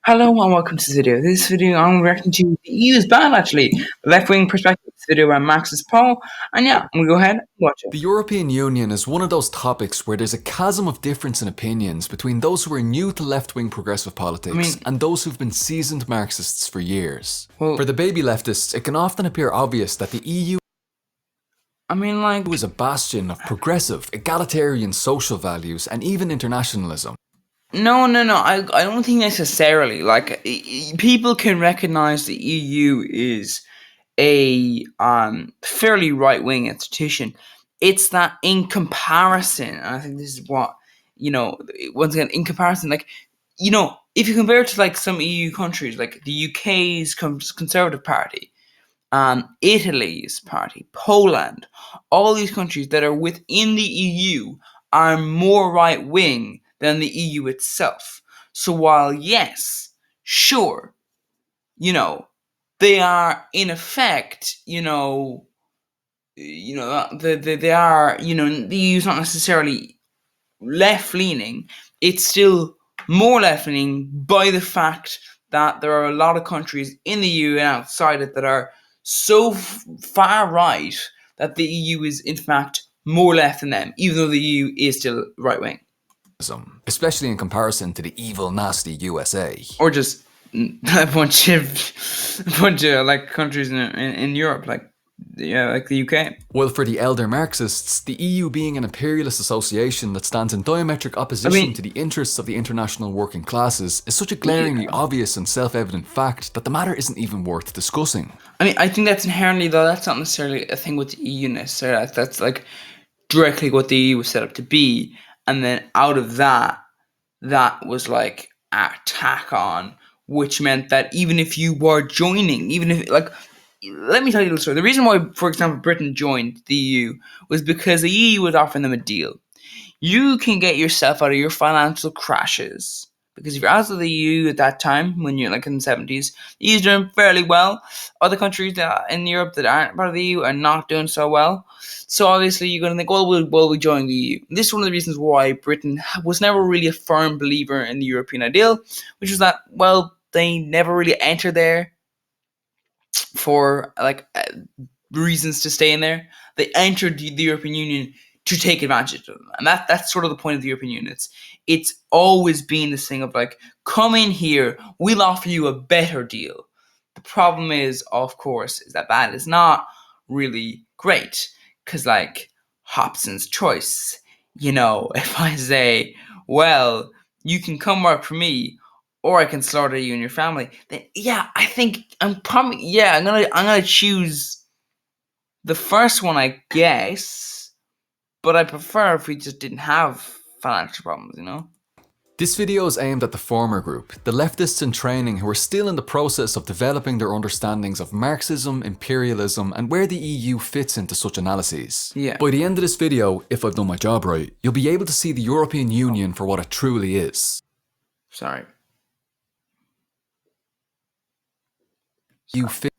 Hello and welcome to this video. This video I'm reacting to the EU's ban actually. Left-wing perspective. This video by Marxist Paul. And yeah, I'm gonna go ahead and watch it. The European Union is one of those topics where there's a chasm of difference in opinions between those who are new to left-wing progressive politics and those who've been seasoned Marxists for years. For the baby leftists, it can often appear obvious that the EU is a bastion of progressive, egalitarian social values and even internationalism. No. I don't think necessarily. People can recognize the EU is a fairly right-wing institution. It's that in comparison, and I think this is what, once again, in comparison, if you compare it to some EU countries, like the UK's Conservative Party, Italy's party, Poland, all these countries that are within the EU are more right-wing than the EU itself. So while, yes, sure, they are in effect, they are, the EU is not necessarily left-leaning. It's still more left-leaning by the fact that there are a lot of countries in the EU and outside it that are so far right that the EU is in fact more left than them, even though the EU is still right-wing. Especially in comparison to the evil, nasty USA. Or just a bunch of countries in Europe, like the UK. Well, for the elder Marxists, the EU being an imperialist association that stands in diametric opposition to the interests of the international working classes is such a glaringly obvious and self-evident fact that the matter isn't even worth discussing. I think that's inherently, though, that's not necessarily a thing with the EU necessarily. That's directly what the EU was set up to be, and then out of that was a tack on, which meant that even if you were joining, let me tell you the story. The reason why, for example, Britain joined the EU was because the EU was offering them a deal. You can get yourself out of your financial crashes. Because if you're out of the EU at that time, when you're in the 70s, the EU's doing fairly well. Other countries in Europe that aren't part of the EU are not doing so well. So obviously you're going to think, well, we join the EU. And this is one of the reasons why Britain was never really a firm believer in the European ideal, which was that, well, they never really entered there for reasons to stay in there. They entered the European Union to take advantage of them, and that's sort of the point of the European Union. It's always been this thing of come in here, we'll offer you a better deal. The problem is, of course, is that is not really great, because Hobson's choice. If I say, well, you can come work for me, or I can slaughter you and your family, then I think I'm gonna choose the first one, I guess. But I prefer if we just didn't have financial problems, This video is aimed at the former group, the leftists in training who are still in the process of developing their understandings of Marxism, imperialism, and where the EU fits into such analyses. By the end of this video, if I've done my job right, you'll be able to see the European Union for what it truly is. Sorry. EU fits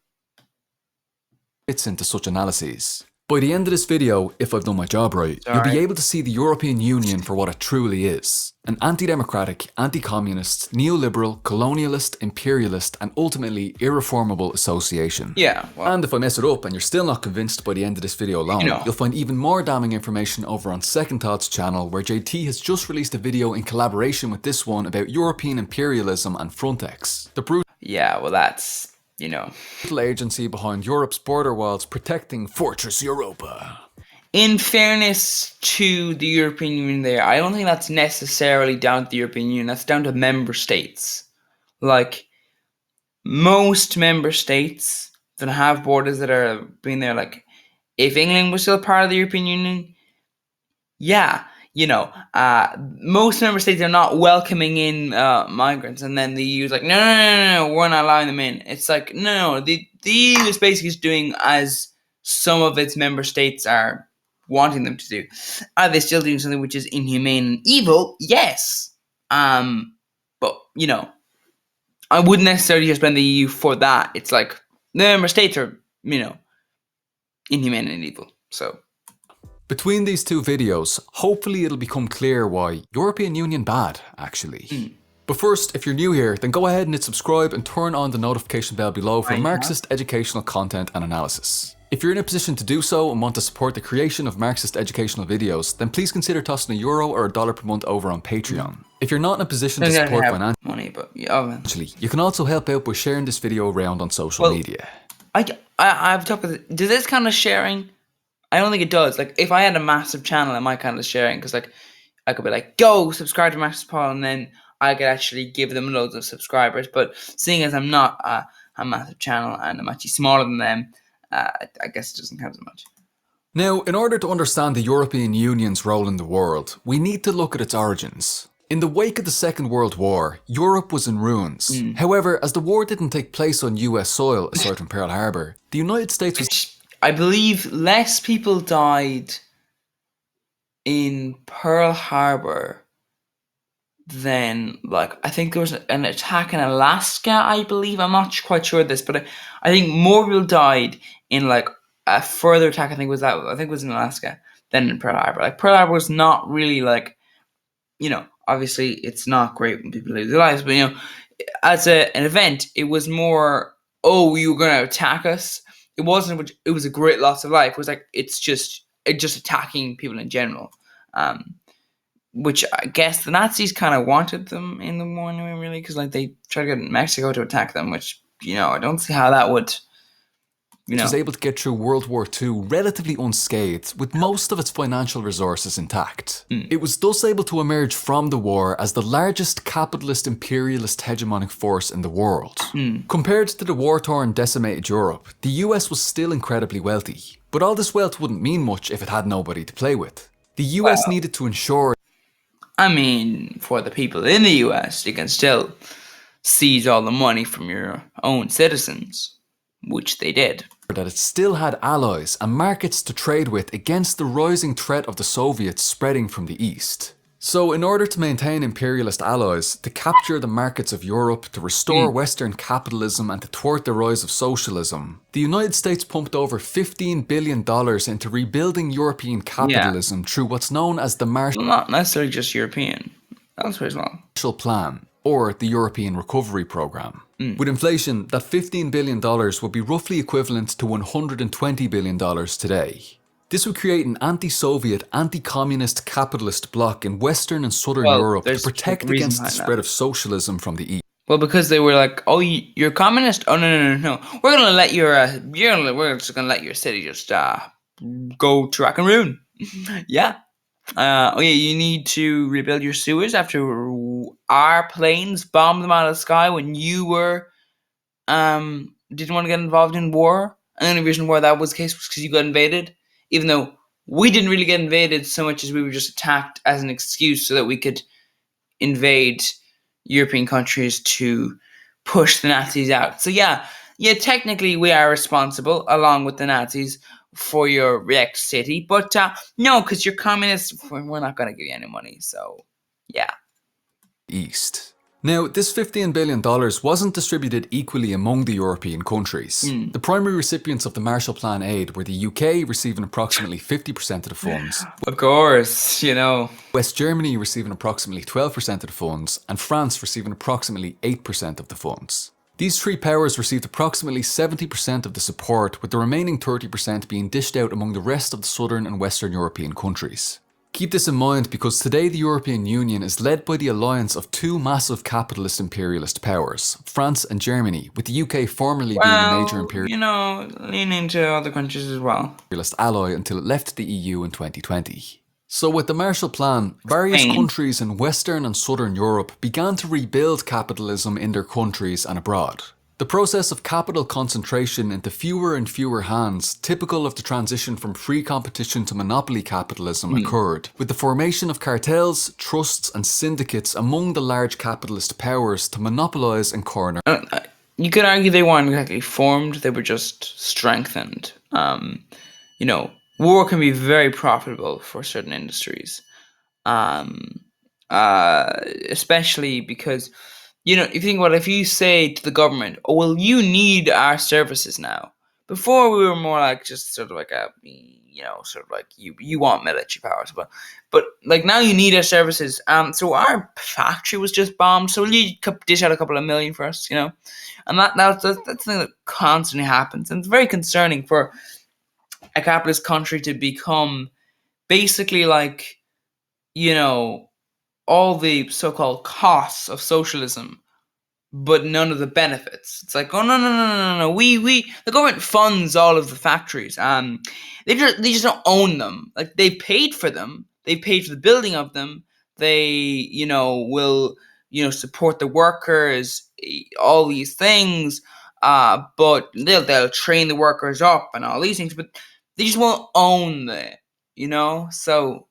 into such analyses. By the end of this video, if I've done my job right, you'll be able to see the European Union for what it truly is. An anti-democratic, anti-communist, neoliberal, colonialist, imperialist, and ultimately irreformable association. And if I mess it up and you're still not convinced by the end of this video alone, you'll find even more damning information over on Second Thought's channel, where JT has just released a video in collaboration with this one about European imperialism and Frontex. The that's... brutal agency behind Europe's border walls protecting Fortress Europa. In fairness to the European Union there, I don't think that's necessarily down to the European Union. That's down to member states. Most member states that have borders that are being there, if England was still part of the European Union, most member states are not welcoming in migrants, and then the EU is no, we're not allowing them in. It's no, the EU is basically just doing as some of its member states are wanting them to do. Are they still doing something which is inhumane and evil? Yes. But, I wouldn't necessarily just blame the EU for that. It's the member states are, inhumane and evil, so... Between these two videos, hopefully it'll become clear why European Union bad, actually. But first, if you're new here, then go ahead and hit subscribe and turn on the notification bell below for Marxist educational content and analysis. If you're in a position to do so and want to support the creation of Marxist educational videos, then please consider tossing €1 or $1 per month over on Patreon. If you're not in a position to support financially, you can also help out by sharing this video around on social media. I've talked about it. Does this kind of sharing? I don't think it does. Like, if I had a massive channel, I might kind of sharing, because like I could be like, go subscribe to Marxist Paul, and then I could actually give them loads of subscribers. But seeing as I'm not a massive channel and I'm actually smaller than them, I guess it doesn't count as much. Now, in order to understand the European Union's role in the world, we need to look at its origins. In the wake of the Second World War, Europe was in ruins. However, as the war didn't take place on US soil, aside from Pearl Harbor, the United States was... I believe less people died in Pearl Harbor than, like, I think there was an attack in Alaska, I believe. I'm not quite sure of this, but I think more people died in, like, a further attack, I think it was in Alaska, than in Pearl Harbor. Like, Pearl Harbor was not really, like, you know, obviously it's not great when people lose their lives, but, you know, as an event, it was more, oh, you were going to attack us. It wasn't, it was a great loss of life. It was like, it's just attacking people in general. Which I guess the Nazis kind of wanted them in the war anyway, really, because like they tried to get Mexico to attack them, which, you know, I don't see how that would, you know. It was able to get through World War II relatively unscathed, with most of its financial resources intact. It was thus able to emerge from the war as the largest capitalist imperialist hegemonic force in the world. Compared to the war-torn, decimated Europe, the US was still incredibly wealthy. But all this wealth wouldn't mean much if it had nobody to play with. The US needed to ensure... I mean, for the people in the US, you can still seize all the money from your own citizens, which they did. That it still had allies and markets to trade with against the rising threat of the Soviets spreading from the east. So in order to maintain imperialist allies, to capture the markets of Europe, to restore Western capitalism and to thwart the rise of socialism, the United States pumped over $15 billion into rebuilding European capitalism through what's known as the not necessarily just European, elsewhere as well. Marshall Plan, or the European Recovery Programme. With inflation, that $15 billion would be roughly equivalent to $120 billion today. This would create an anti-Soviet, anti-communist capitalist bloc in Western and Southern Europe to protect against the spread of socialism from the east. Well, because they were like, oh, you're communist? Oh, no. We're gonna let we're just gonna let your city just go to rack and ruin. Yeah. You need to rebuild your sewers after our planes bombed them out of the sky when you were didn't want to get involved in war. And the only reason why that was the case was because you got invaded. Even though we didn't really get invaded so much as we were just attacked as an excuse so that we could invade European countries to push the Nazis out. So yeah, technically we are responsible, along with the Nazis, for your wrecked city. But no, because you're communists, we're not going to give you any money. So yeah. East. Now, this $15 billion wasn't distributed equally among the European countries. The primary recipients of the Marshall Plan aid were the UK, receiving approximately 50% of the funds. Of course, you know. West Germany receiving approximately 12% of the funds, and France receiving approximately 8% of the funds. These three powers received approximately 70% of the support, with the remaining 30% being dished out among the rest of the Southern and Western European countries. Keep this in mind because today the European Union is led by the alliance of two massive capitalist imperialist powers, France and Germany, with the UK formerly being a major leaning to other countries as well. Imperialist ally until it left the EU in 2020. So with the Marshall Plan, various countries in Western and Southern Europe began to rebuild capitalism in their countries and abroad. The process of capital concentration into fewer and fewer hands, typical of the transition from free competition to monopoly capitalism, occurred, with the formation of cartels, trusts and syndicates among the large capitalist powers to monopolise and corner. You could argue they weren't exactly formed, they were just strengthened. War can be very profitable for certain industries, especially because, if you think about it, if you say to the government, oh, well, you need our services now. Before we were more like just sort of like sort of like you want military powers, but like now you need our services. So our factory was just bombed, so you dish out a couple of million for us, and that's the thing that constantly happens, and it's very concerning for a capitalist country to become basically like, all the so-called costs of socialism, but none of the benefits. It's like, oh no no no no no no. We the government funds all of the factories. They just don't own them. Like they paid for them. They paid for the building of them. They will support the workers. All these things. But they'll train the workers up and all these things. But they just won't own the. So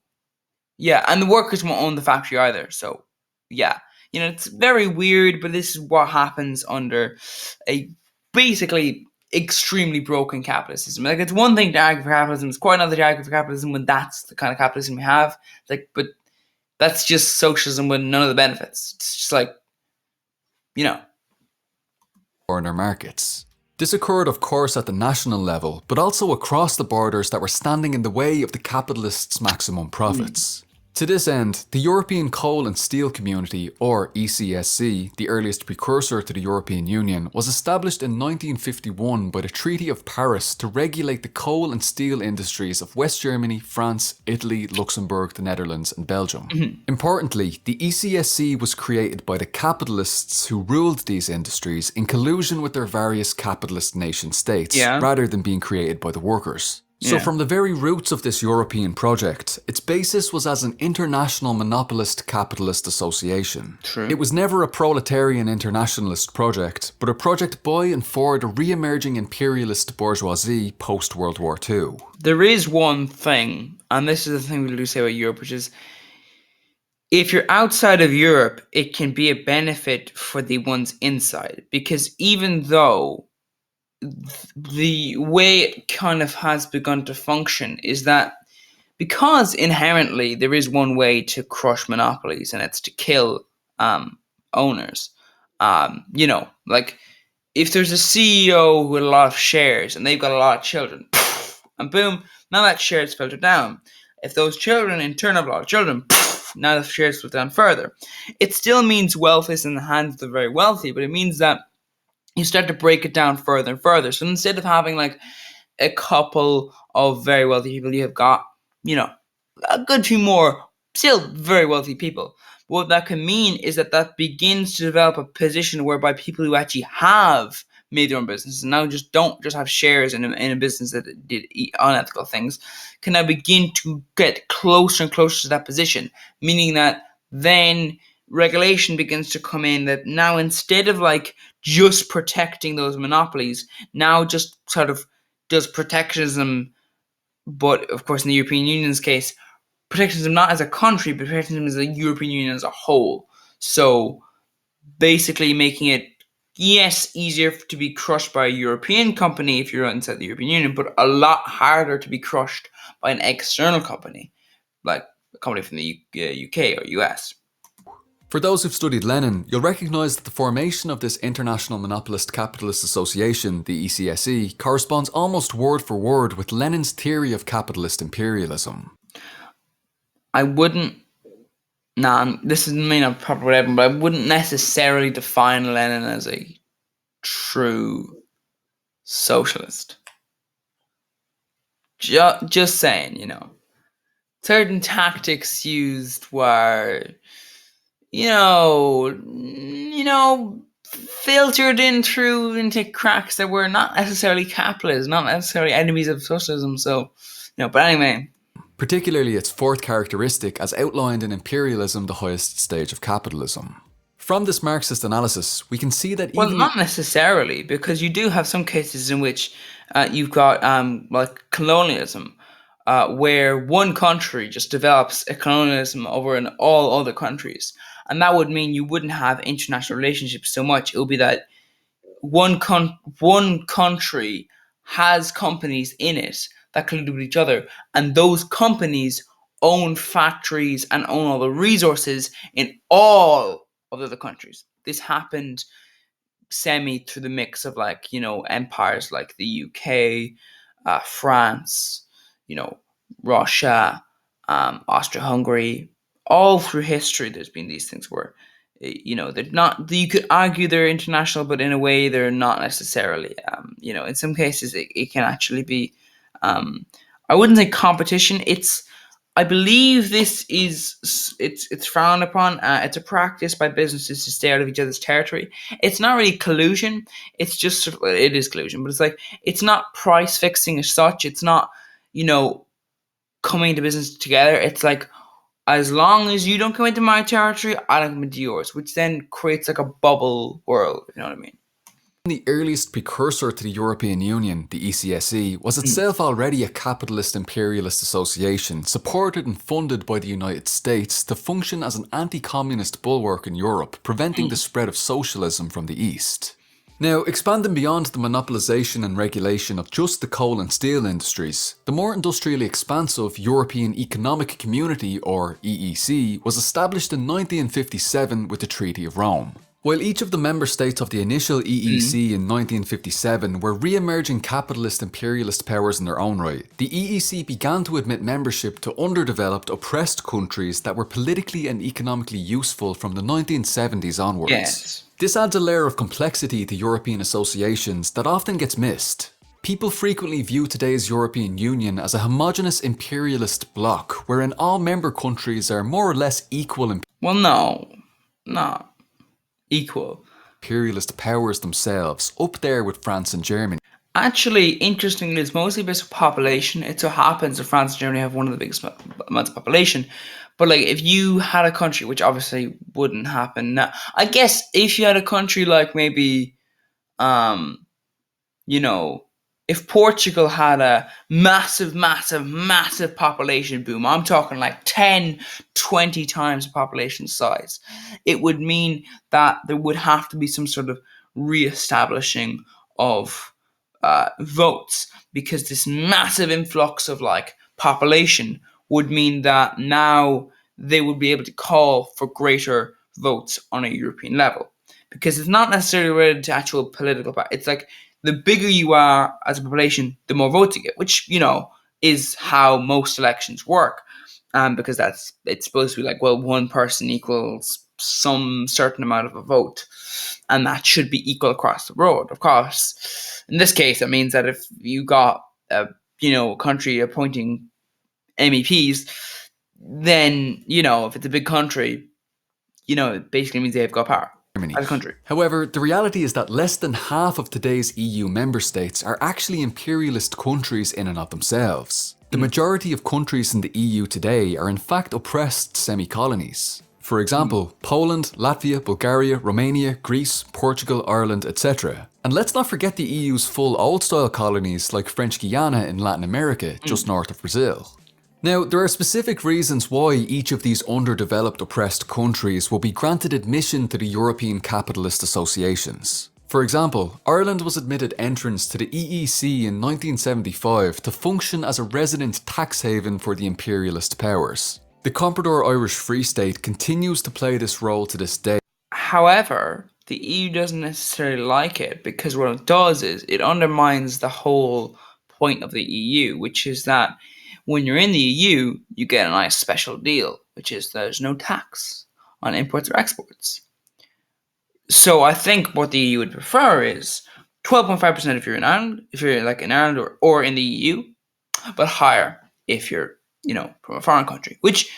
yeah, and the workers won't own the factory either. So yeah, it's very weird, but this is what happens under a basically extremely broken capitalist system. Like it's one thing to argue for capitalism; it's quite another to argue for capitalism when that's the kind of capitalism we have. Like, but that's just socialism with none of the benefits. It's just like, foreigner markets. This occurred, of course, at the national level, but also across the borders that were standing in the way of the capitalists' maximum profits. To this end, the European Coal and Steel Community, or ECSC, the earliest precursor to the European Union, was established in 1951 by the Treaty of Paris to regulate the coal and steel industries of West Germany, France, Italy, Luxembourg, the Netherlands, and Belgium. Importantly, the ECSC was created by the capitalists who ruled these industries in collusion with their various capitalist nation states, rather than being created by the workers. So from the very roots of this European project, its basis was as an international monopolist capitalist association. True. It was never a proletarian internationalist project, but a project by and for the re-emerging imperialist bourgeoisie post-World War II. There is one thing, and this is the thing we do say about Europe, which is if you're outside of Europe, it can be a benefit for the ones inside, because even though the way it kind of has begun to function is that because inherently there is one way to crush monopolies, and it's to kill owners. Like if there's a CEO with a lot of shares and they've got a lot of children, and boom, now that shares filter down. If those children in turn have a lot of children, now the shares filter down further. It still means wealth is in the hands of the very wealthy, but it means that you start to break it down further and further. So instead of having like a couple of very wealthy people, you have got, a good few more still very wealthy people. What that can mean is that begins to develop a position whereby people who actually have made their own businesses and now don't just have shares in a business that did unethical things can now begin to get closer and closer to that position, meaning that then regulation begins to come in that now instead of like just protecting those monopolies, now just sort of does protectionism, but of course in the European Union's case, protectionism not as a country, but protectionism as a European Union as a whole. So basically making it, yes, easier to be crushed by a European company if you're inside the European Union, but a lot harder to be crushed by an external company, like a company from the UK or US. For those who've studied Lenin, you'll recognise that the formation of this International Monopolist Capitalist Association, the ECSE, corresponds almost word for word with Lenin's theory of capitalist imperialism. I wouldn't, this is may not proper whatever, but I wouldn't necessarily define Lenin as a true socialist. Just saying, certain tactics used were, filtered in through into cracks that were not necessarily capitalist, not necessarily enemies of socialism. So, but anyway. Particularly its fourth characteristic as outlined in Imperialism, the highest stage of capitalism. From this Marxist analysis, we can see that Well, not necessarily, because you do have some cases in which you've got like colonialism, where one country just develops a colonialism over in all other countries. And that would mean you wouldn't have international relationships so much. It would be that one country has companies in it that collude with each other, and those companies own factories and own all the resources in all of the other countries. This happened through the mix of empires like the UK, France, Russia, Austria-Hungary, all through history, there's been these things where, they're not. You could argue they're international, but in a way, they're not necessarily. In some cases, it can actually be. I wouldn't say competition. I believe it's frowned upon. It's a practice by businesses to stay out of each other's territory. It's not really collusion. It's just it is collusion, but it's not price fixing as such. It's not coming into business together. It's like, as long as you don't come into my territory, I don't come into yours, which then creates like a bubble world, if you know what I mean. The earliest precursor to the European Union, the ECSE, was itself already a capitalist imperialist association supported and funded by the United States to function as an anti-communist bulwark in Europe, preventing the spread of socialism from the East. Now, expanding beyond the monopolisation and regulation of just the coal and steel industries, the more industrially expansive European Economic Community, or EEC, was established in 1957 with the Treaty of Rome. While each of the member states of the initial EEC in 1957 were re-emerging capitalist imperialist powers in their own right, the EEC began to admit membership to underdeveloped, oppressed countries that were politically and economically useful from the 1970s onwards. Yes. This adds a layer of complexity to European associations that often gets missed. People frequently view today's European Union as a homogenous imperialist bloc, wherein all member countries are more or less equal Well, no. Not equal. Imperialist powers themselves, up there with France and Germany. Actually, interestingly, it's mostly based on population. It so happens that France and Germany have one of the biggest amounts of population. But like, if you had a country, which obviously wouldn't happen now, I guess if you had a country like maybe, if Portugal had a massive, massive, massive population boom, I'm talking like 10, 20 times the population size, it would mean that there would have to be some sort of re-establishing of votes, because this massive influx of like population would mean that now they would be able to call for greater votes on a European level, because it's not necessarily related to actual political power. It's like, the bigger you are as a population, the more votes you get, which, is how most elections work. Because it's supposed to be like, well, one person equals some certain amount of a vote, and that should be equal across the board. Of course, in this case, it means that if you got a country appointing MEPs, then if it's a big country, it basically means they've got power. As a country. However, the reality is that less than half of today's EU member states are actually imperialist countries in and of themselves. The majority of countries in the EU today are in fact oppressed semi-colonies. For example, Poland, Latvia, Bulgaria, Romania, Greece, Portugal, Ireland, etc. And let's not forget the EU's full old-style colonies like French Guiana in Latin America, just north of Brazil. Now, there are specific reasons why each of these underdeveloped oppressed countries will be granted admission to the European capitalist associations. For example, Ireland was admitted entrance to the EEC in 1975 to function as a resident tax haven for the imperialist powers. The Comprador Irish Free State continues to play this role to this day. However, the EU doesn't necessarily like it, because what it does is it undermines the whole point of the EU, which is that when you're in the EU, you get a nice special deal, which is there's no tax on imports or exports. So I think what the EU would prefer is 12.5% if you're in Ireland, if you're like in Ireland or in the EU, but higher if you're, from a foreign country, which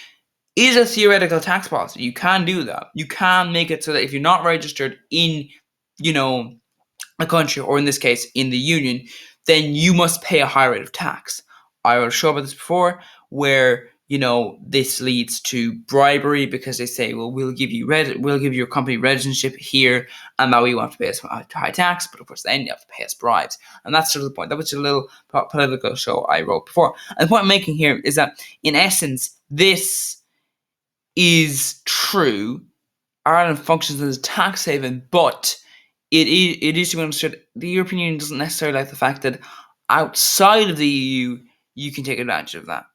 is a theoretical tax policy. You can do that. You can make it so that if you're not registered in, a country, or in this case, in the union, then you must pay a higher rate of tax. I will show about this before, where this leads to bribery, because they say, well, we'll give you your company residency here, and now you want to pay us high tax, but of course then you have to pay us bribes, and that's sort of the point. That was a little political show I wrote before, and the point I'm making here is that in essence, this is true. Ireland functions as a tax haven, but it is to be understood, the European Union doesn't necessarily like the fact that outside of the EU, you can take advantage of that.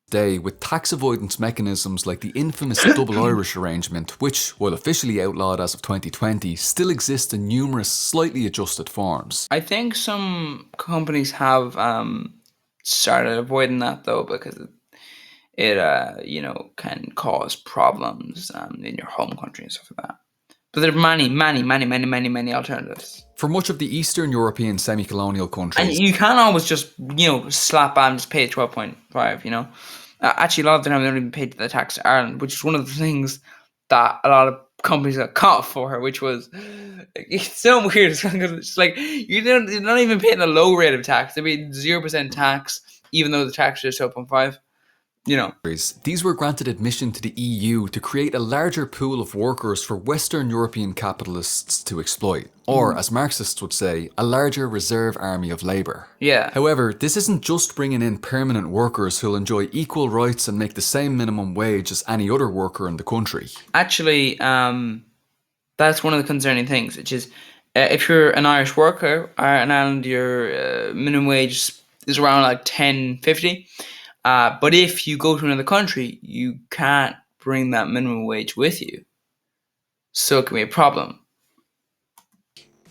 Day with tax avoidance mechanisms like the infamous double Irish arrangement, which, while officially outlawed as of 2020, still exists in numerous slightly adjusted forms. I think some companies have started avoiding that though, because it can cause problems in your home country and stuff like that. But there are many alternatives. For much of the Eastern European semi-colonial countries, and you can't always just slap by and just pay 12.5. Actually, a lot of the time they don't even pay the tax to Ireland, which is one of the things that a lot of companies got caught for, which was, it's so weird. It's like you're not even paying a low rate of tax. They paid 0% tax, even though the tax is 12.5. These were granted admission to the EU to create a larger pool of workers for Western European capitalists to exploit, or as Marxists would say, a larger reserve army of labour. Yeah. However, this isn't just bringing in permanent workers who'll enjoy equal rights and make the same minimum wage as any other worker in the country. Actually, that's one of the concerning things, which is if you're an Irish worker in Ireland, your minimum wage is around like $10.50. But if you go to another country, you can't bring that minimum wage with you. So it can be a problem.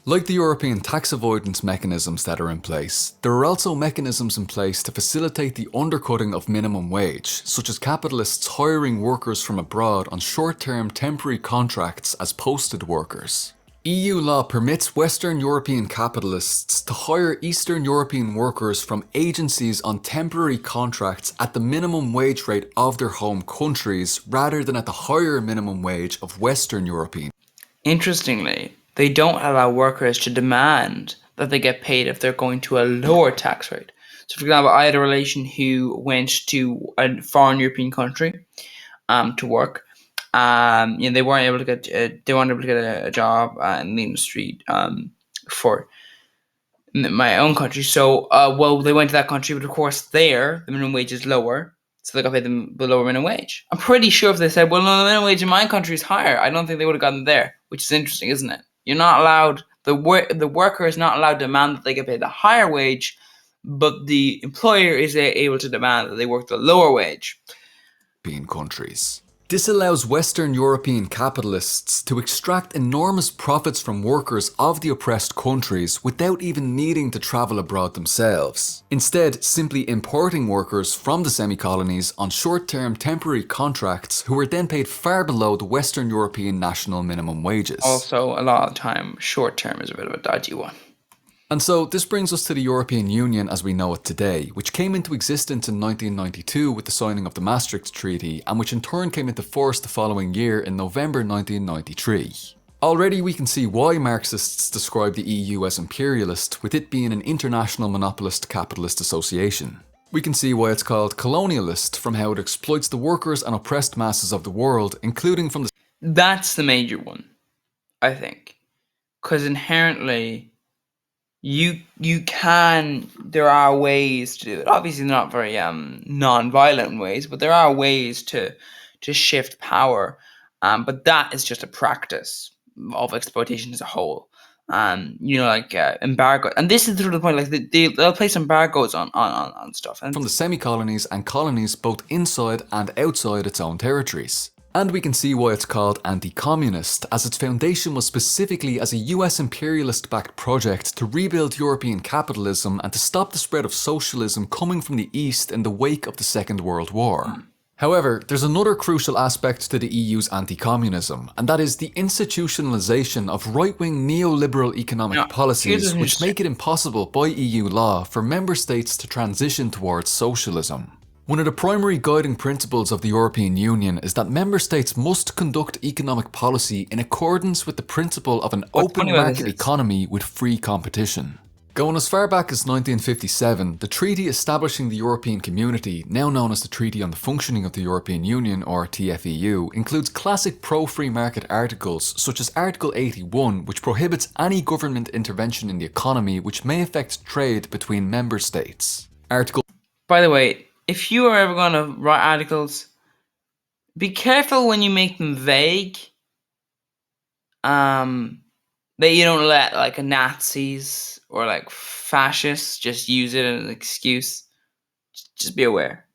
Like the European tax avoidance mechanisms that are in place, there are also mechanisms in place to facilitate the undercutting of minimum wage, such as capitalists hiring workers from abroad on short-term temporary contracts as posted workers. EU law permits Western European capitalists to hire Eastern European workers from agencies on temporary contracts at the minimum wage rate of their home countries rather than at the higher minimum wage of Western European. Interestingly, they don't allow workers to demand that they get paid if they're going to a lower tax rate. So, for example, I had a relation who went to a foreign European country to work. They weren't able to get a job in the industry for my own country. So, they went to that country, but of course, there the minimum wage is lower, so they got paid the lower minimum wage. I'm pretty sure if they said, "Well, no, the minimum wage in my country is higher," I don't think they would have gotten there. Which is interesting, isn't it? You're not allowed. The worker is not allowed to demand that they get paid the higher wage, but the employer is able to demand that they work the lower wage. European countries. This allows Western European capitalists to extract enormous profits from workers of the oppressed countries without even needing to travel abroad themselves. Instead, simply importing workers from the semi-colonies on short-term temporary contracts who are then paid far below the Western European national minimum wages. Also, a lot of the time, short-term is a bit of a dodgy one. And so this brings us to the European Union as we know it today, which came into existence in 1992 with the signing of the Maastricht Treaty, and which in turn came into force the following year in November 1993. Already we can see why Marxists describe the EU as imperialist, with it being an international monopolist capitalist association. We can see why it's called colonialist from how it exploits the workers and oppressed masses of the world, including from the... That's the major one, I think. Because inherently... there are ways to do it. Obviously not very non-violent ways, but there are ways to shift power. But that is just a practice of exploitation as a whole. Embargo. And this is sort of the point, like they'll place embargoes on stuff. And from the semi-colonies and colonies both inside and outside its own territories. And we can see why it's called anti-communist, as its foundation was specifically as a US imperialist-backed project to rebuild European capitalism and to stop the spread of socialism coming from the East in the wake of the Second World War. However, there's another crucial aspect to the EU's anti-communism, and that is the institutionalization of right-wing neoliberal economic policies which make it impossible by EU law for member states to transition towards socialism. One of the primary guiding principles of the European Union is that member states must conduct economic policy in accordance with the principle of an open market economy with free competition. Going as far back as 1957, the treaty establishing the European Community, now known as the Treaty on the Functioning of the European Union or TFEU, includes classic pro-free market articles such as Article 81, which prohibits any government intervention in the economy which may affect trade between member states. By the way, if you are ever going to write articles, be careful when you make them vague. That you don't let like Nazis or like fascists just use it as an excuse. Just be aware.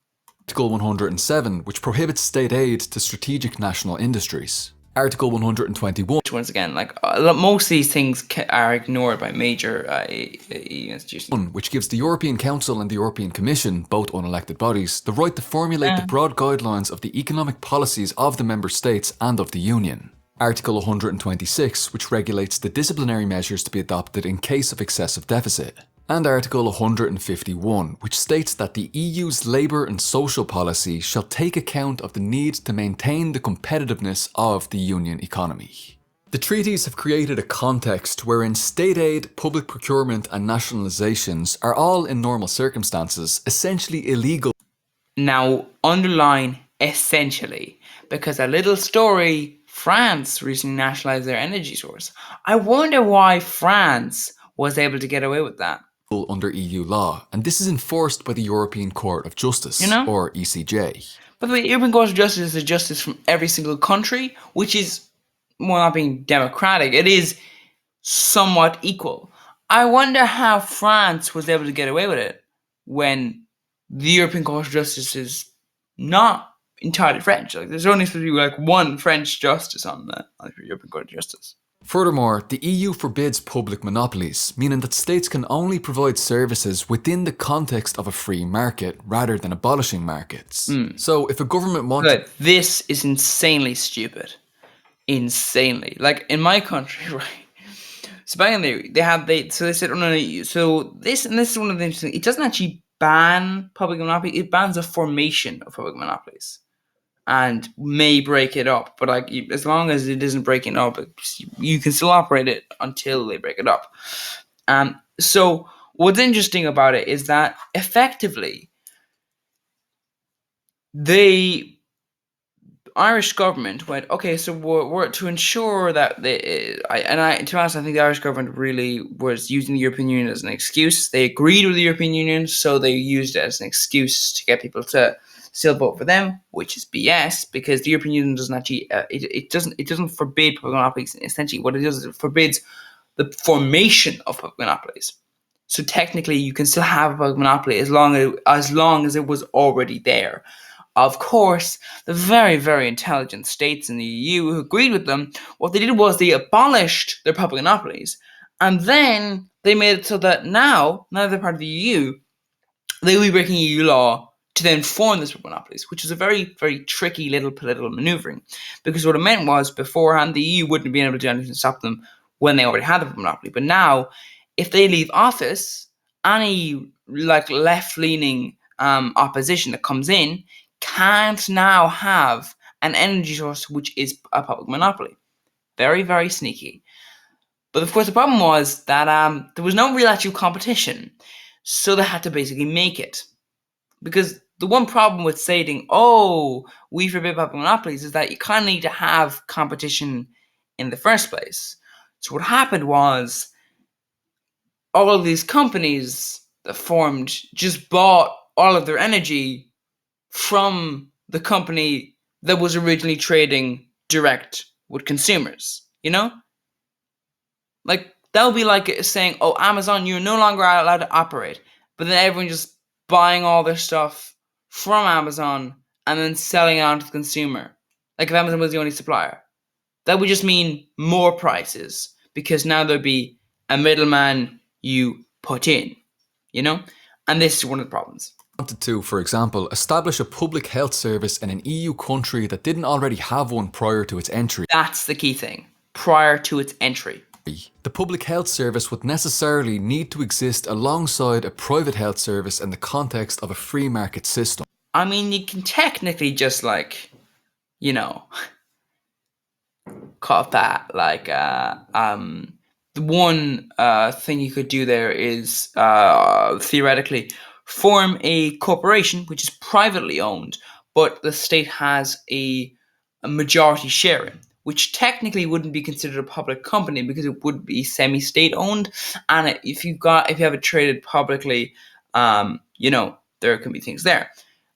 Article 107, which prohibits state aid to strategic national industries. Article 121. Once again, like most of these things are ignored by major EU institutions. Which gives the European Council and the European Commission, both unelected bodies, the right to formulate the broad guidelines of the economic policies of the member states and of the Union. Article 126, which regulates the disciplinary measures to be adopted in case of excessive deficit. And Article 151, which states that the EU's labour and social policy shall take account of the need to maintain the competitiveness of the Union economy. The treaties have created a context wherein state aid, public procurement and nationalisations are all in normal circumstances essentially illegal. Now underline essentially, because a little story, France recently nationalised their energy source. I wonder why France was able to get away with that. Under EU law, and this is enforced by the European Court of Justice, or ECJ. By the way, the European Court of Justice is a justice from every single country, which is, well, not being democratic, it is somewhat equal. I wonder how France was able to get away with it when the European Court of Justice is not entirely French. Like, there's only supposed to be like one French justice on the European Court of Justice. Furthermore, the EU forbids public monopolies, meaning that states can only provide services within the context of a free market rather than abolishing markets. So if a government wants... But this is insanely stupid. Insanely. Like in my country, right? So back in the they said, oh no, so this is one of the interesting, it doesn't actually ban public monopoly, it bans the formation of public monopolies. And may break it up, but like as long as it isn't breaking up, you can still operate it until they break it up. So what's interesting about it is that effectively, the Irish government went, okay, so we're to ensure that to be honest, I think the Irish government really was using the European Union as an excuse. They agreed with the European Union, so they used it as an excuse to get people to still vote for them, which is BS, because the European Union doesn't actually it doesn't forbid public monopolies. Essentially, what it does is it forbids the formation of public monopolies. So technically, you can still have a public monopoly as long as it was already there. Of course, the very, very intelligent states in the EU who agreed with them, what they did was they abolished their public monopolies, and then they made it so that now they're part of the EU, they will be breaking EU law to then form this monopolies, which is a very, very tricky little political maneuvering. Because what it meant was, beforehand, the EU wouldn't be able to do anything to stop them when they already had the monopoly. But now, if they leave office, any like left-leaning opposition that comes in can't now have an energy source which is a public monopoly. Very, very sneaky. But of course, the problem was that there was no real actual competition. So they had to basically make it. Because the one problem with stating, oh, we forbid public monopolies, is that you kind of need to have competition in the first place. So what happened was all of these companies that formed just bought all of their energy from the company that was originally trading direct with consumers, you know? Like, that would be like saying, oh, Amazon, you're no longer allowed to operate. But then everyone just buying all their stuff from Amazon and then selling it on to the consumer. Like if Amazon was the only supplier. That would just mean more prices, because now there'd be a middleman you put in, you know? And this is one of the problems. Wanted to, for example, establish a public health service in an EU country that didn't already have one prior to its entry. That's the key thing. Prior to its entry. The public health service would necessarily need to exist alongside a private health service in the context of a free market system. I mean, you can technically just like, you know, call that like the one thing you could do there is theoretically form a corporation which is privately owned, but the state has a majority share in, which technically wouldn't be considered a public company because it would be semi-state owned. And if you have it traded publicly, you know, there can be things there.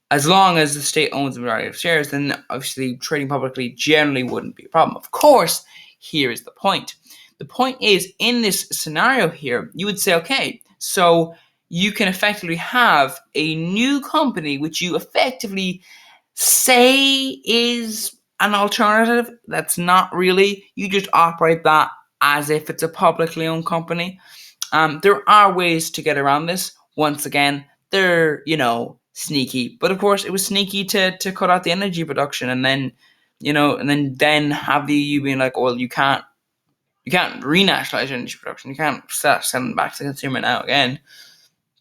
As long as the state owns the majority of shares, then obviously trading publicly generally wouldn't be a problem. Of course, here is the point. The point is, in this scenario here, you would say, okay, so you can effectively have a new company which you effectively say is an alternative. That's not really. You just operate that as if it's a publicly owned company. There are ways to get around this. Once again, they're, sneaky. But of course, it was sneaky to cut out the energy production, and then, then have the EU being like, well, you can't renationalize energy production. You can't start selling back to the consumer now again.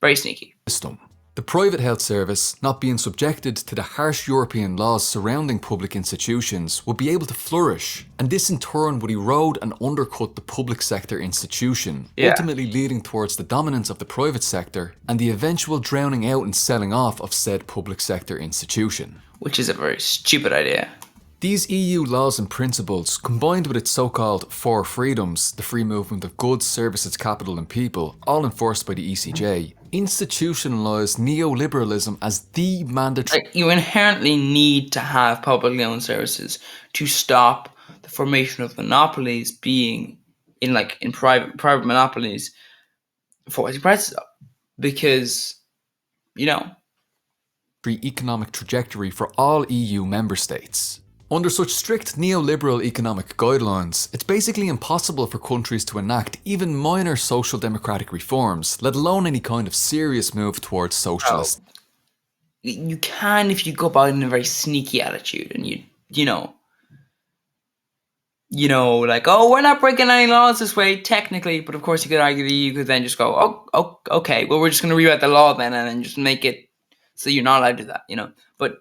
Very sneaky. System. The private health service, not being subjected to the harsh European laws surrounding public institutions, would be able to flourish, and this in turn would erode and undercut the public sector institution, ultimately leading towards the dominance of the private sector and the eventual drowning out and selling off of said public sector institution. Which is a very stupid idea. These EU laws and principles, combined with its so-called four freedoms, the free movement of goods, services, capital and people, all enforced by the ECJ, institutionalise neoliberalism as the mandatory... You inherently need to have publicly owned services to stop the formation of monopolies being in private monopolies forcing prices up. Because, economic trajectory for all EU member states. Under such strict neoliberal economic guidelines, it's basically impossible for countries to enact even minor social democratic reforms, let alone any kind of serious move towards socialist. You can if you go about it in a very sneaky attitude and we're not breaking any laws this way, technically, but of course you could argue that you could then just go, okay, well, we're just going to rewrite the law then and then just make it so you're not allowed to do that, but.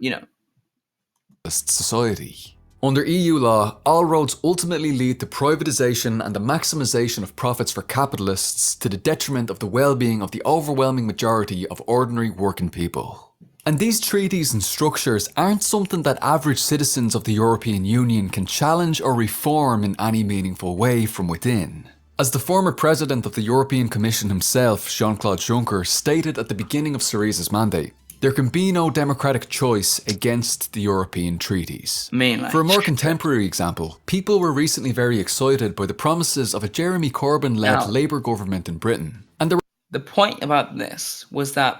Society. Under EU law, all roads ultimately lead to privatisation and the maximisation of profits for capitalists to the detriment of the well-being of the overwhelming majority of ordinary working people. And these treaties and structures aren't something that average citizens of the European Union can challenge or reform in any meaningful way from within. As the former president of the European Commission himself, Jean-Claude Juncker, stated at the beginning of Syriza's mandate, there can be no democratic choice against the European treaties. For a more contemporary example, people were recently very excited by the promises of a Jeremy Corbyn-led Labour government in Britain. And the point about this was that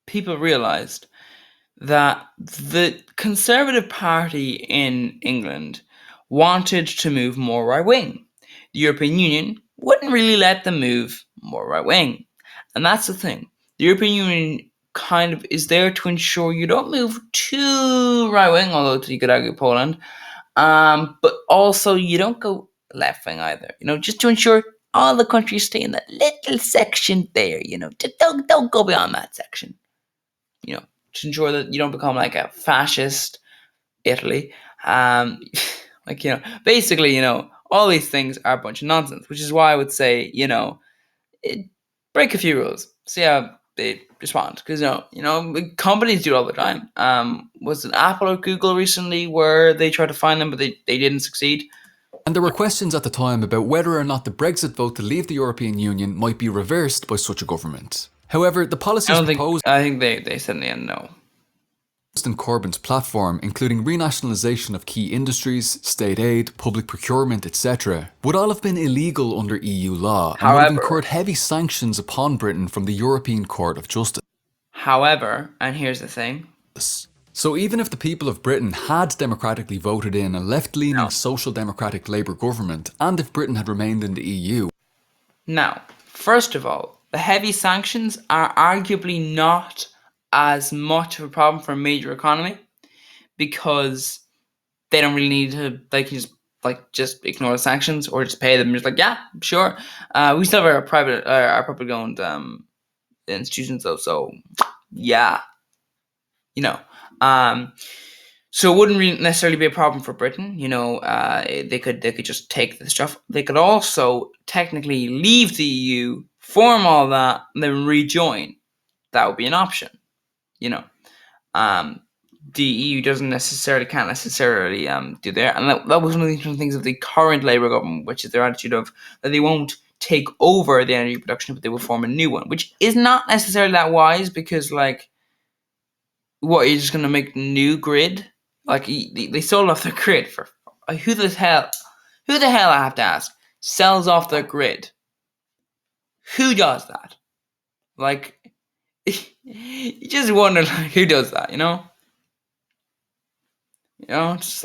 people realised that the Conservative Party in England wanted to move more right-wing. The European Union wouldn't really let them move more right-wing. And that's the thing. The European Union kind of is there to ensure you don't move too right-wing, although you could argue Poland, but also you don't go left-wing either, just to ensure all the countries stay in that little section there, just don't go beyond that section, to ensure that you don't become like a fascist Italy, basically, all these things are a bunch of nonsense, which is why I would say, break a few rules, see how they respond, because companies do it all the time. Was it Apple or Google recently where they tried to find them but they didn't succeed? And there were questions at the time about whether or not the Brexit vote to leave the European Union might be reversed by such a government. However, the policies proposed... I think they said in the end no. In Corbyn's platform, including renationalisation of key industries, state aid, public procurement, etc., would all have been illegal under EU law and would have incurred heavy sanctions upon Britain from the European Court of Justice. However, and here's the thing. So even if the people of Britain had democratically voted in a left-leaning social democratic Labour government, and if Britain had remained in the EU... Now, first of all, the heavy sanctions are arguably not as much of a problem for a major economy because they don't really need to just ignore the sanctions or just pay them. Just yeah, sure. We still have our public owned institutions though, so yeah, so it wouldn't really necessarily be a problem for Britain. They could just take the stuff. They could also technically leave the EU, form all that, and then rejoin. That would be an option. The EU can't necessarily do there, and that was one of the interesting things of the current Labour government, which is their attitude of that they won't take over the energy production, but they will form a new one, which is not necessarily that wise because, what, you're just going to make new grid? They sold off their grid for who the hell I have to ask sells off their grid? Who does that? You just wonder who does that, just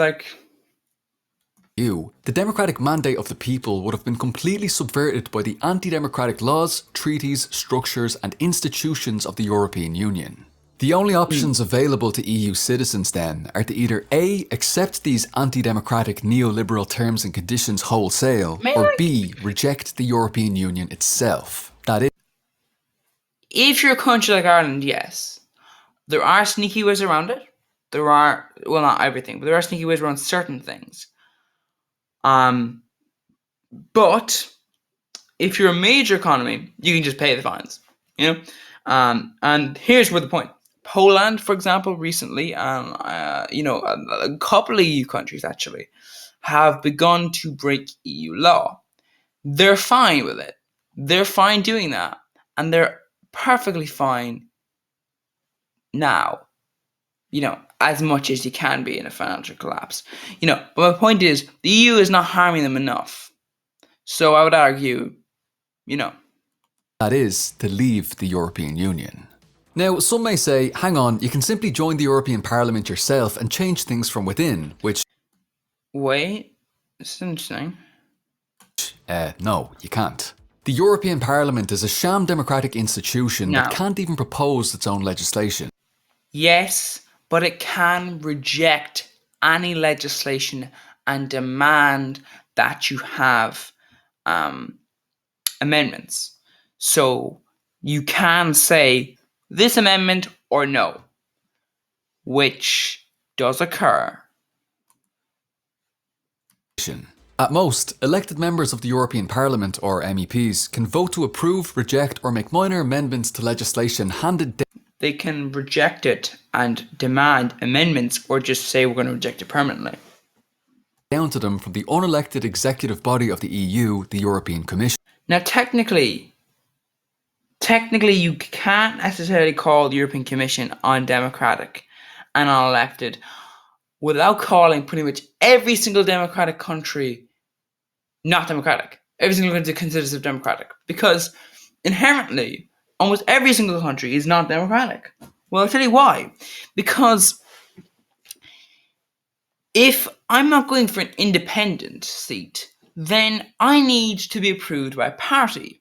EU, the democratic mandate of the people would have been completely subverted by the anti-democratic laws, treaties, structures and institutions of the European Union. The only options available to EU citizens then are to either A. accept these anti-democratic neoliberal terms and conditions wholesale, or B. reject the European Union itself. That is, if you're a country like Ireland, yes, there are sneaky ways around it. There are, well, not everything, but there are sneaky ways around certain things. But if you're a major economy, you can just pay the fines, you know. And here's where the point: Poland, for example, recently, a couple of EU countries actually have begun to break EU law. They're fine with it. They're fine doing that, and they're perfectly fine now. As much as you can be in a financial collapse. But my point is, the EU is not harming them enough. So I would argue, that is, to leave the European Union. Now, some may say, hang on, you can simply join the European Parliament yourself and change things from within, which... Wait, this is interesting. No, you can't. The European Parliament is a sham democratic institution that can't even propose its own legislation. Yes, but it can reject any legislation and demand that you have amendments. So you can say this amendment or no, which does occur. At most, elected members of the European Parliament, or MEPs, can vote to approve, reject or make minor amendments to legislation handed down. They can reject it and demand amendments, or just say we're going to reject it permanently. Down to them from the unelected executive body of the EU, the European Commission. Now, technically, you can't necessarily call the European Commission undemocratic and unelected without calling pretty much every single democratic country not democratic. Every single country considers it democratic. Because inherently, almost every single country is not democratic. Well, I'll tell you why. Because if I'm not going for an independent seat, then I need to be approved by a party.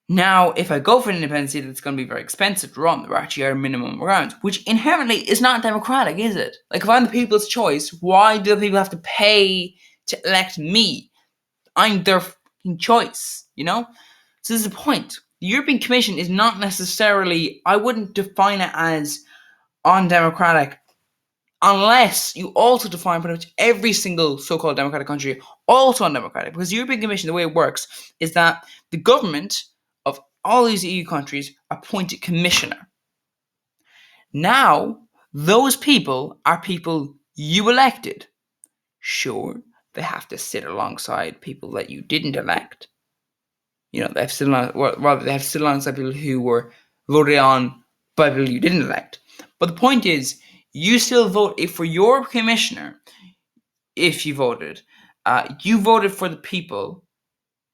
Now, if I go for an independent seat, it's going to be very expensive to run. There actually are minimum grounds, which inherently is not democratic, is it? Like, if I'm the people's choice, why do the people have to pay to elect me? I'm their choice, So this is the point. The European Commission is not necessarily, I wouldn't define it as undemocratic unless you also define pretty much every single so-called democratic country also undemocratic. Because the European Commission, the way it works is that the government of all these EU countries appoint a commissioner. Now, those people are people you elected. Sure, they have to sit alongside people that you didn't elect. They have to sit alongside people who were voted on by people you didn't elect. But the point is, you still vote for your commissioner. If you voted for the people,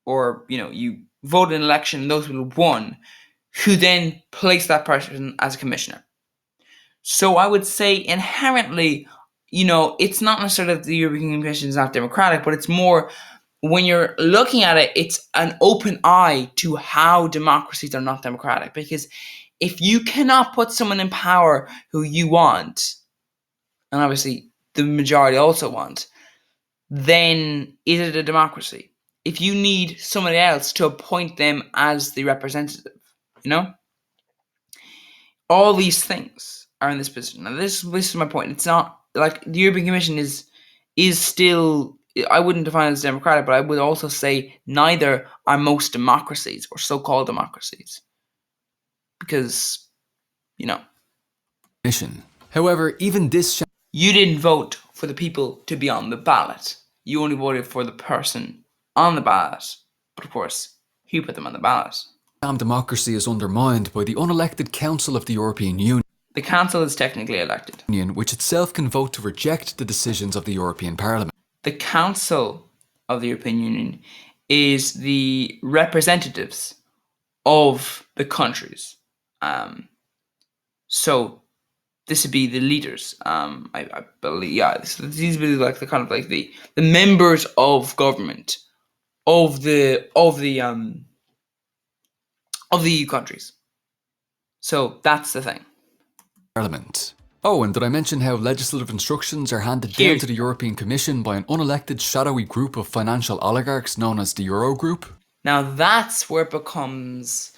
or you voted in an election and those people won, who then placed that person as a commissioner. So I would say inherently, it's not necessarily that the European Commission is not democratic, but it's more, when you're looking at it, it's an open eye to how democracies are not democratic. Because if you cannot put someone in power who you want, and obviously the majority also want, then is it a democracy? If you need somebody else to appoint them as the representative, all these things are in this position. Now, this is my point. It's not like the European Commission is still, I wouldn't define it as democratic, but I would also say neither are most democracies or so-called democracies. Because, However, even this... You didn't vote for the people to be on the ballot. You only voted for the person on the ballot. But of course, who put them on the ballot? Democracy is undermined by the unelected Council of the European Union. The Council is technically elected, which itself can vote to reject the decisions of the European Parliament. The Council of the European Union is the representatives of the countries. So this would be the leaders. I believe, yeah, these would be like the kind of like the members of government of the EU countries. So that's the thing. Parliament. Oh, and did I mention how legislative instructions are handed down to the European Commission by an unelected shadowy group of financial oligarchs known as the Eurogroup? Now that's where it becomes,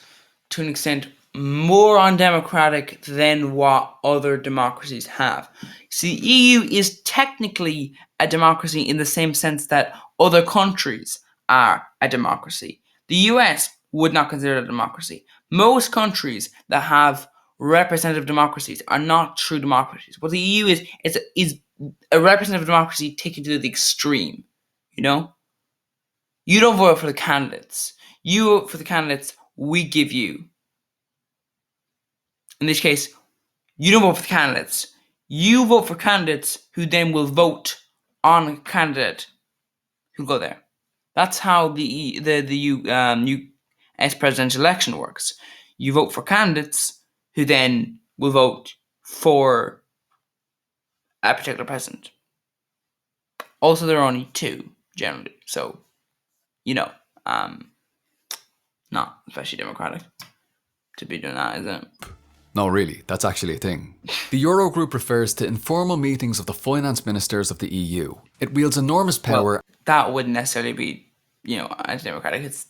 to an extent, more undemocratic than what other democracies have. See, the EU is technically a democracy in the same sense that other countries are a democracy. The US would not consider it a democracy. Most countries that have representative democracies are not true democracies. What the EU is a representative democracy taken to the extreme, you know? You don't vote for the candidates. You vote for the candidates we give you. In this case, you don't vote for the candidates. You vote for candidates who then will vote on a candidate who'll go there. That's how the US presidential election works. You vote for candidates who then will vote for a particular president. Also, there are only two generally, so not especially democratic to be doing that, is it? No, really, that's actually a thing. The Eurogroup refers to informal meetings of the finance ministers of the EU. It wields enormous power. Well, that wouldn't necessarily be, anti-democratic. It's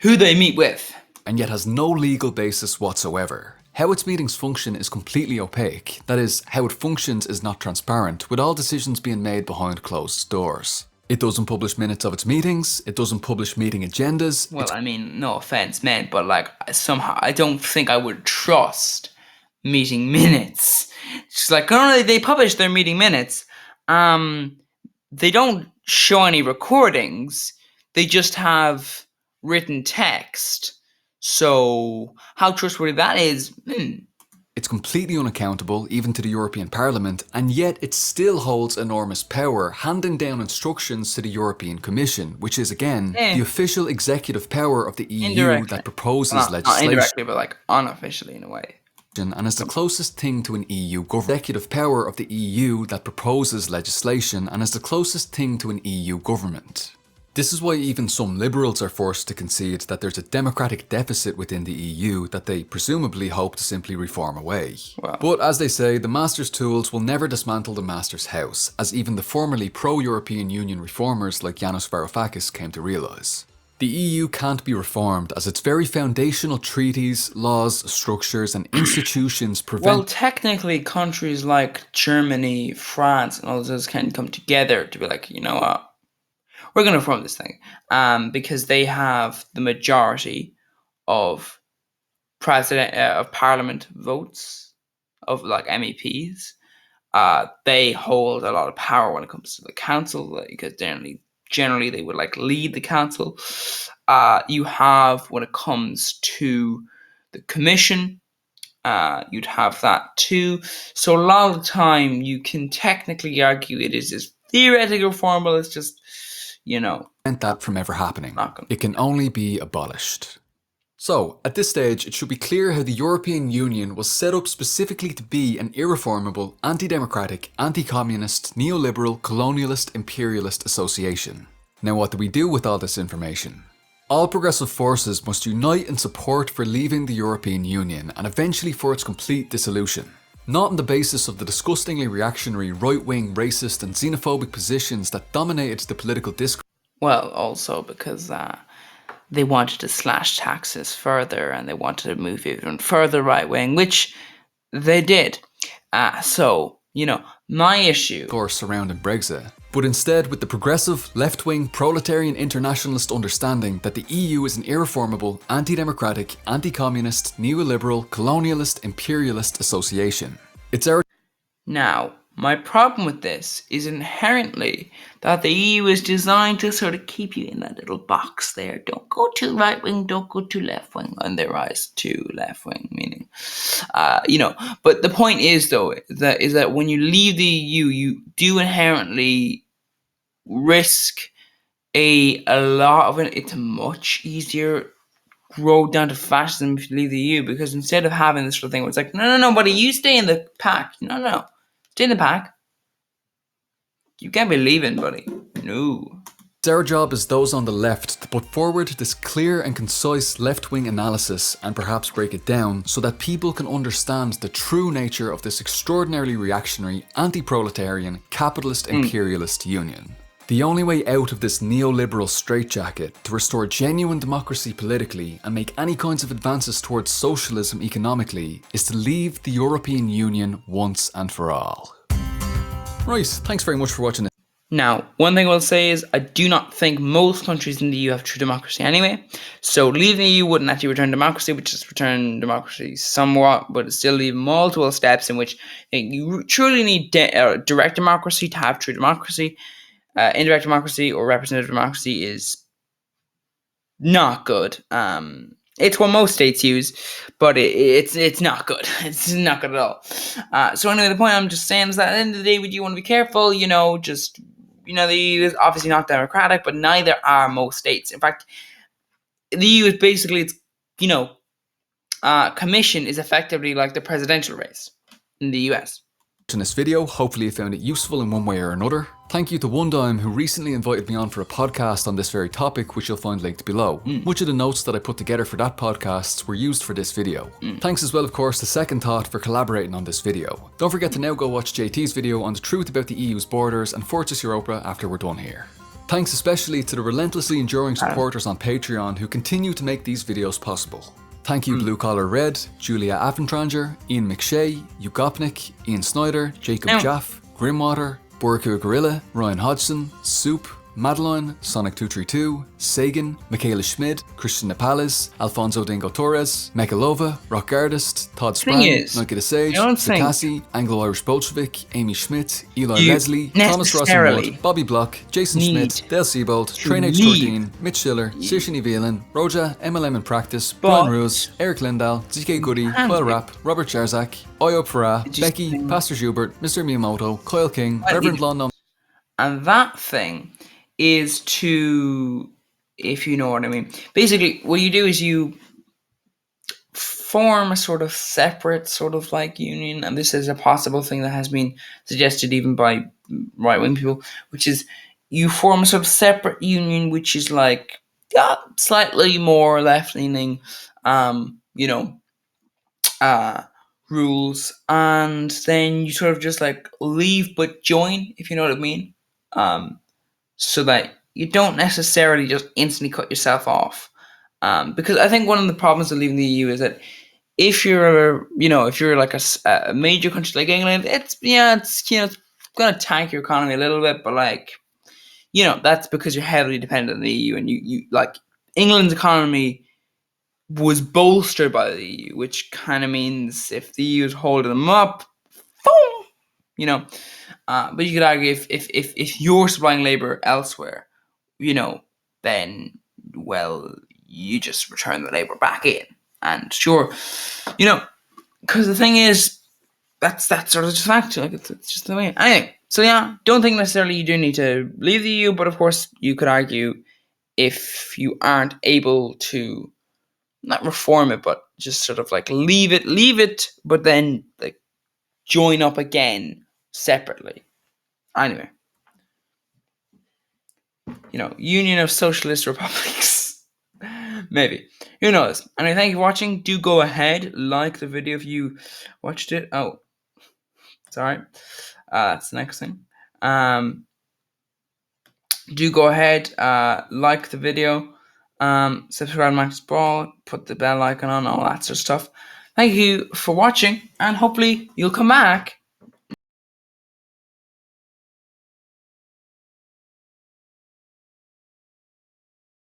who they meet with. And yet has no legal basis whatsoever. How its meetings function is completely opaque. That is, how it functions is not transparent, with all decisions being made behind closed doors. It doesn't publish minutes of its meetings, it doesn't publish meeting agendas. Well, I mean, no offense meant, but somehow I don't think I would trust meeting minutes. It's like, only they publish their meeting minutes, they don't show any recordings, they just have written text. So how trustworthy that is, It's completely unaccountable, even to the European Parliament, and yet it still holds enormous power, handing down instructions to the European Commission, which is again the official executive power of the EU that proposes legislation. Not indirectly, but unofficially in a way. And is the closest thing to an EU government. Executive power of the EU that proposes legislation and is the closest thing to an EU government. This is why even some liberals are forced to concede that there's a democratic deficit within the EU that they presumably hope to simply reform away. Wow. But as they say, the master's tools will never dismantle the master's house, as even the formerly pro-European Union reformers like Yanis Varoufakis came to realise. The EU can't be reformed as its very foundational treaties, laws, structures and institutions prevent... Well, technically countries like Germany, France and all those can come together to be like, you know what? We're going to reform this thing, because they have the majority of parliament votes of MEPs. They hold a lot of power when it comes to the council, because generally they would lead the council. You have, when it comes to the commission, you'd have that too. So a lot of the time you can technically argue it is as theoretical formal, it's just, prevent that from ever happening. It can only be abolished. So, at this stage, it should be clear how the European Union was set up specifically to be an irreformable, anti-democratic, anti-communist, neoliberal, colonialist, imperialist association. Now what do we do with all this information? All progressive forces must unite in support for leaving the European Union and eventually for its complete dissolution. Not on the basis of the disgustingly reactionary, right-wing, racist and xenophobic positions that dominated the political discourse. Well, also because they wanted to slash taxes further and they wanted to move even further right-wing, which they did. So, my issue... Of course, surrounding Brexit. But instead with the progressive, left-wing, proletarian internationalist understanding that the EU is an irreformable, anti-democratic, anti-communist, neoliberal, colonialist, imperialist association. It's our... Now, my problem with this is inherently that the EU is designed to sort of keep you in that little box there. Don't go too right-wing, don't go too left-wing, and their eyes too left-wing, meaning, But the point is, though, that when you leave the EU, you do inherently risk a lot of it. It's much easier grow down to fascism if you leave the EU, because instead of having this sort of thing where it's like, no, buddy, you stay in the pack. No, stay in the pack. You can't be leaving, buddy. No. It's our job as those on the left to put forward this clear and concise left-wing analysis and perhaps break it down so that people can understand the true nature of this extraordinarily reactionary, anti-proletarian, capitalist imperialist union. The only way out of this neoliberal straitjacket to restore genuine democracy politically and make any kinds of advances towards socialism economically is to leave the European Union once and for all. Right, thanks very much for watching this. Now, one thing I will say is I do not think most countries in the EU have true democracy anyway. So leaving the EU wouldn't actually return democracy, but just return democracy somewhat, but it still leave multiple steps in which you truly need direct democracy to have true democracy. Indirect democracy or representative democracy is not good. It's what most states use, but it's not good. It's not good at all. So anyway, the point I'm just saying is that at the end of the day, we do want to be careful. The EU is obviously not democratic, but neither are most states. In fact, the EU is basically commission is effectively like the presidential race in the US. In this video, hopefully you found it useful in one way or another. Thank you to One Dime, who recently invited me on for a podcast on this very topic, which you'll find linked below. Much of the notes that I put together for that podcast were used for this video. Thanks as well, of course, to Second Thought for collaborating on this video. Don't forget to now go watch JT's video on the truth about the EU's borders and Fortress Europa after we're done here. Thanks especially to the relentlessly enduring supporters on Patreon who continue to make these videos possible. Thank you Blue Collar Red, Julia Aventranger, Ian McShay, Ugopnik, Ian Snyder, Jacob Jaff, Grimwater, Borku Gorilla, Ryan Hodgson, Soup, Madeline, Sonic232, Sagan, Michaela Schmid, Christian Nepales, Alfonso Dingo Torres, Mekalova, Rock Artist, Todd Sprang, Nikita Sage, Sakasi, Anglo-Irish Bolshevik, Amy Schmidt, Eli Leslie, Thomas Rosenwood, Bobby Block, Jason Schmidt, Dale Siebold, Train H13, Mitch Schiller, Sirshin Velan, Roja, MLM in Practice, Brian Ruse, Eric Lindahl, ZK Goody, Kyle Rapp, Robert Jarzak, Oyo Farah, Becky, Pastor Schubert, Mr. Miyamoto, Kyle King, Reverend London. And that thing is to, if you know what I mean, basically what you do is you form a sort of separate sort of like union, and this is a possible thing that has been suggested even by right-wing people, which is you form a sort of separate union which is like slightly more left-leaning rules, and then you sort of just like leave but join, if you know what I mean, so that you don't necessarily just instantly cut yourself off. Because I think one of the problems of leaving the EU is that if you're like a major country like England, it's going to tank your economy a little bit, but that's because you're heavily dependent on the EU, and you like England's economy was bolstered by the EU, which kind of means if the EU is holding them up, boom, but you could argue if you're supplying labor elsewhere, then, well, you just return the labor back in. And sure, because the thing is, that's sort of just fact. Like, it's just the way. Anyway, so yeah, don't think necessarily you do need to leave the EU, but of course, you could argue if you aren't able to, not reform it, but just sort of like leave it, but then like join up again separately. Anyway, Union of Socialist Republics. Maybe. Who knows? Anyway, thank you for watching. Do go ahead, like the video if you watched it. Oh, sorry. That's the next thing. Do go ahead, like the video, subscribe to Marxist Brawl, put the bell icon on, all that sort of stuff. Thank you for watching, and hopefully you'll come back